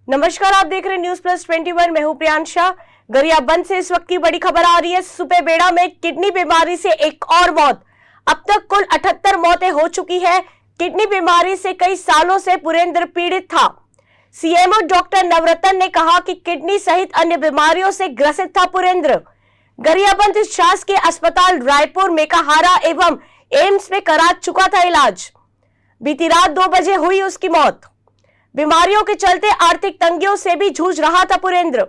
नमस्कार, आप देख रहे हैं न्यूज प्लस 21। मैं हूं प्रियांशा। गरियाबंद से इस वक्त की बड़ी खबर आ रही है। सुपेबेड़ा में किडनी बीमारी से एक और मौत। अब तक कुल 78 मौतें हो चुकी है। किडनी बीमारी से कई सालों से पुरेंद्र पीड़ित था। सीएमओ डॉक्टर नवरत्न ने कहा कि किडनी सहित अन्य बीमारियों से ग्रसित था पुरेंद्र। गरियाबंद शासकीय अस्पताल रायपुर, मेकाहारा एवं एम्स में करा चुका था इलाज। बीती रात 2 बजे हुई उसकी मौत। बीमारियों के चलते आर्थिक तंगियों से भी जूझ रहा था पुरेंद्र।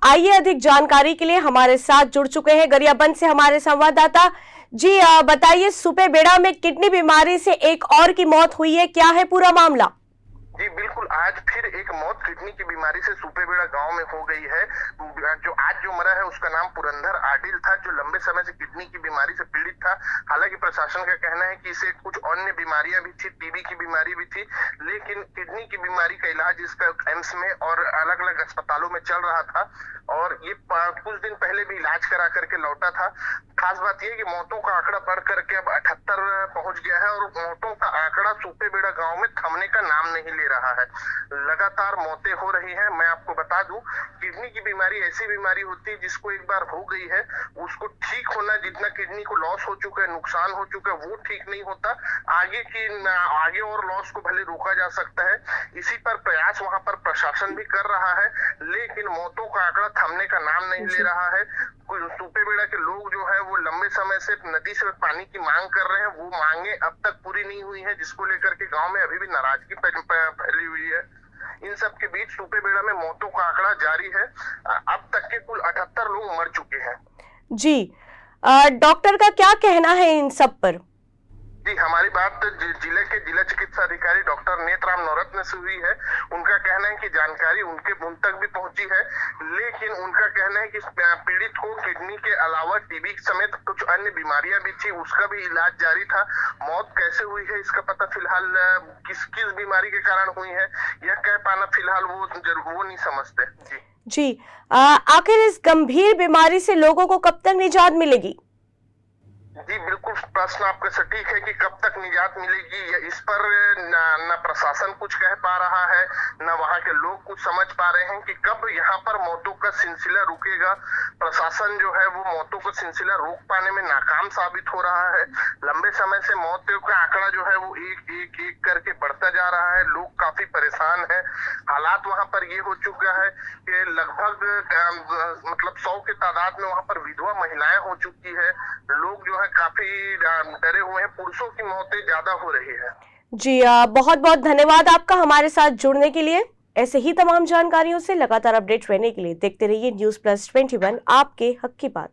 आइए अधिक जानकारी के लिए हमारे साथ जुड़ चुके हैं गरियाबंद से हमारे संवाददाता जी। बताइए, सुपेबेड़ा में किडनी बीमारी से एक और की मौत हुई है, क्या है पूरा मामला? जी बिल्कुल, आज फिर एक मौत किडनी की बीमारी से सुपेबेड़ा गांव में हो गई है। जो मरा है उसका नाम पुरंदर आडिल था, जो लंबे समय से किडनी की बीमारी से पीड़ित था। हालांकि प्रशासन का कहना है कि इसे कुछ अन्य बीमारियां भी थी, टीबी की बीमारी भी थी, लेकिन किडनी की बीमारी का इलाज इसका एम्स में और अलग अलग अस्पतालों में चल रहा था और ये कुछ दिन पहले भी इलाज करा करके लौटा था। खास बात यह कि मौतों का आंकड़ा बढ़ करके अब 78 पहुंच गया है और मौतों का आंकड़ा सुपेबेड़ा गांव में थमने का नाम नहीं ले रहा है। लगातार मौतें हो रही हैं। मैं आपको बता दूं, किडनी की बीमारी ऐसी बीमारी होती है जिसको एक बार हो गई है उसको ठीक होना, जितना किडनी को लॉस हो चुका है, नुकसान हो चुका है, वो ठीक नहीं होता। आगे और लॉस को भले रोका जा सकता है। इसी पर प्रयास वहां पर प्रशासन भी कर रहा है, लेकिन मौतों का आंकड़ा थमने का नाम नहीं ले रहा है। सुपेबेड़ा के लोग जो है वो लंबे समय से नदी से पानी की मांग कर रहे हैं। वो मांगे अब तक पूरी नहीं हुई है, जिसको लेकर के गांव में अभी भी नाराजगी फैली हुई है। इन सब के बीच सुपेबेड़ा में मौतों का आंकड़ा जारी है। अब तक के कुल 78 लोग मर चुके हैं। जी, डॉक्टर का क्या कहना है इन सब पर? जी, हमारी बात जिले के जिला चिकित्सा अधिकारी डॉक्टर नेतराम नवरत्न से हुई है। उनका कहना है कि जानकारी उन तक भी पहुंची है, लेकिन उनका कहना है कि पीड़ित को किडनी के अलावा टीबी समेत कुछ अन्य बीमारियां भी थी, उसका भी इलाज जारी था। मौत कैसे हुई है इसका पता फिलहाल किस बीमारी के कारण हुई है यह कह पाना फिलहाल वो नहीं समझते। जी, आखिर इस गंभीर बीमारी से लोगों को कब तक निजात मिलेगी? जी बिल्कुल, प्रश्न आपका सटीक है कि कब तक निजात मिलेगी। इस पर न प्रशासन कुछ कह पा रहा है, न वहां के लोग कुछ समझ पा रहे हैं कि कब यहाँ पर मौतों का सिलसिला रुकेगा। प्रशासन जो है वो मौतों का सिलसिला रोक पाने में नाकाम साबित हो रहा है। लंबे समय से मौतों का आंकड़ा जो है वो एक करके बढ़ता जा रहा है। लोग काफी परेशान हैं। हालात वहां पर ये हो चुका है कि लगभग 100 के तादाद में वहां पर विधवा महिलाएं हो चुकी है। लोग जो है काफी डरे हुए हैं। पुरुषों की मौतें ज्यादा हो रही है। जी, बहुत बहुत धन्यवाद आपका हमारे साथ जुड़ने के लिए। ऐसे ही तमाम जानकारियों से लगातार अपडेट रहने के लिए देखते रहिए न्यूज प्लस 21, आपके हक की बात।